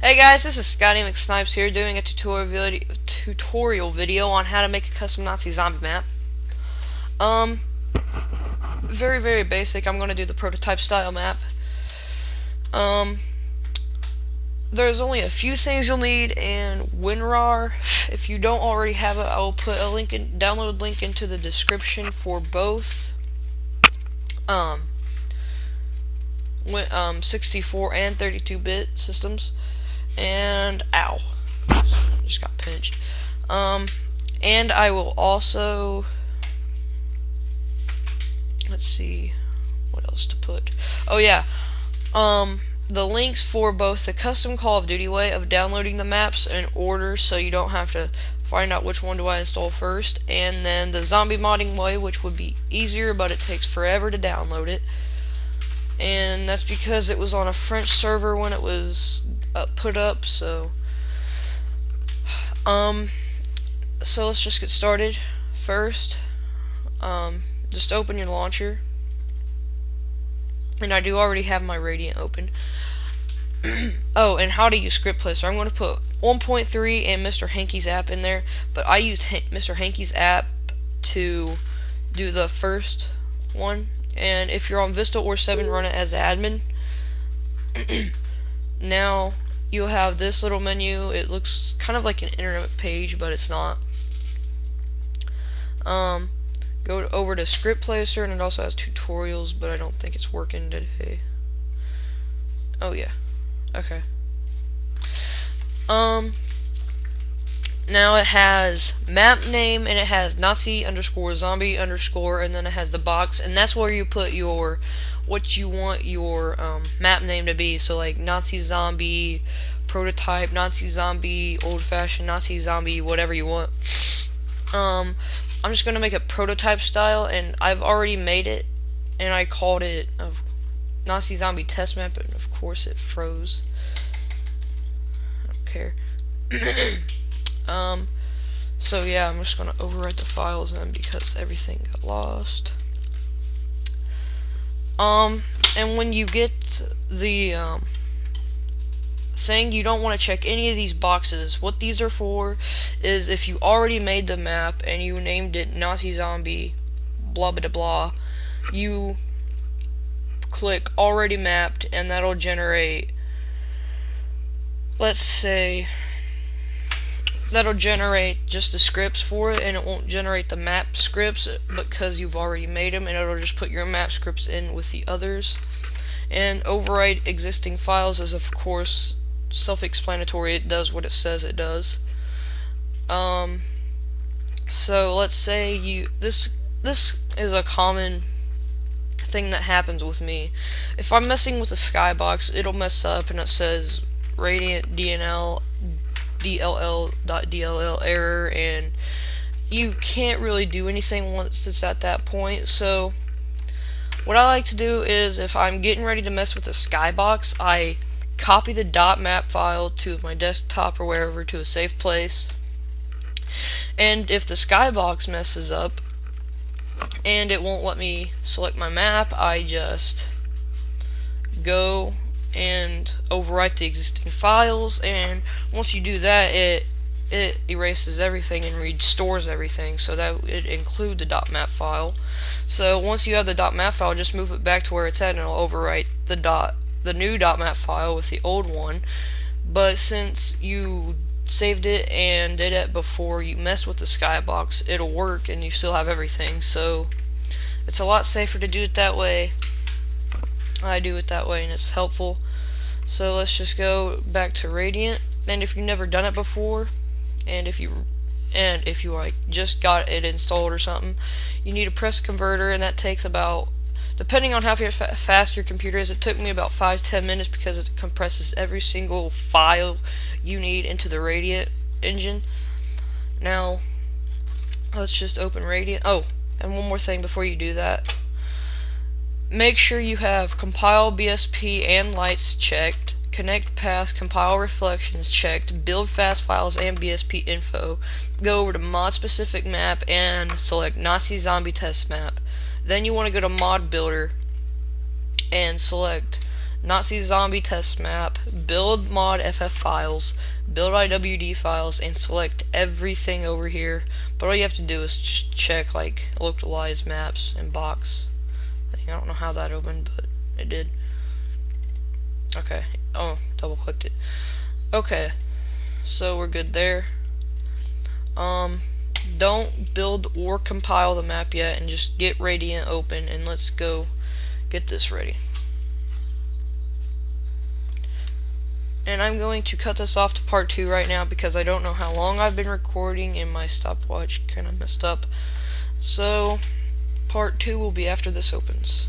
Hey guys, this is Scotty McSnipes here doing a tutorial video on how to make a custom Nazi zombie map. Um, very basic. I'm going to do the prototype style map. Um, there's only a few things you'll need, and WinRAR, if you don't already have it, I will put a download link into the description for both 64 and 32-bit systems. And ow, just got pinched. And I will also, let's see what else to put. Oh yeah, the links for both the custom Call of Duty way of downloading the maps in order, so you don't have to find out which one do I install first, and then the zombie modding way, which would be easier, but it takes forever to download it. And that's because it was on a French server when it was put up. So let's just get started. First, just open your launcher, and I do already have my Radiant open. Oh, and how to use Script Placer. I'm going to put 1.3 and Mr. Hankey's app in there, but I used Mr. Hankey's app to do the first one. And if you're on Vista or 7, run it as admin. Now you'll have this little menu. It looks kind of like an internet page, but it's not. Go over to Script Placer, and it also has tutorials, but I don't think it's working today. Oh yeah, okay. Now it has map name, and it has Nazi _ zombie _ and then it has the box, and that's where you put your what you want your map name to be. So like Nazi zombie, prototype, Nazi zombie, old-fashioned, Nazi zombie, whatever you want. I'm just gonna make it prototype style, and I've already made it, and I called it Nazi zombie test map, and of course it froze. I don't care. So yeah, I'm just gonna overwrite the files then because everything got lost. And when you get the thing, you don't want to check any of these boxes. What these are for is if you already made the map and you named it Nazi zombie blah blah blah, you click already mapped, and that'll generate, let's say, that'll generate just the scripts for it, and it won't generate the map scripts because you've already made them, and it'll just put your map scripts in with the others. And overwrite existing files is of course self-explanatory. It does what it says it does. So let's say this is a common thing that happens with me. If I'm messing with the skybox, it'll mess up and it says Radiant DLL.dll error, and you can't really do anything once it's at that point. So what I like to do is, if I'm getting ready to mess with the skybox, I copy the .map file to my desktop or wherever to a safe place. And if the skybox messes up and it won't let me select my map, I just go and overwrite the existing files, and once you do that, it erases everything and restores everything, so that it include the .map file. So once you have the .map file, just move it back to where it's at, and it'll overwrite the new .map file with the old one. But since you saved it and did it before you messed with the skybox, it'll work and you still have everything. So it's a lot safer to do it that way. I do it that way, and it's helpful. So let's just go back to Radiant, and if you've never done it before, and if you like just got it installed or something, you need a press converter, and that takes about, depending on how fast your computer is, it took me about 5-10 minutes because it compresses every single file you need into the Radiant engine. Now let's just open Radiant. Oh, and one more thing before you do that. Make sure you have compile BSP and lights checked, connect path, compile reflections checked, build fast files and BSP info. Go over to mod specific map and select Nazi zombie test map. Then you want to go to mod builder and select Nazi zombie test map, build mod FF files, build IWD files, and select everything over here. But all you have to do is check like localized maps and box thing. I don't know how that opened, but it did. Okay. Oh, double clicked it. Okay. So we're good there. Don't build or compile the map yet, and just get Radiant open, and let's go get this ready. And I'm going to cut this off to part 2 right now because I don't know how long I've been recording and my stopwatch kind of messed up. So part 2 will be after this opens.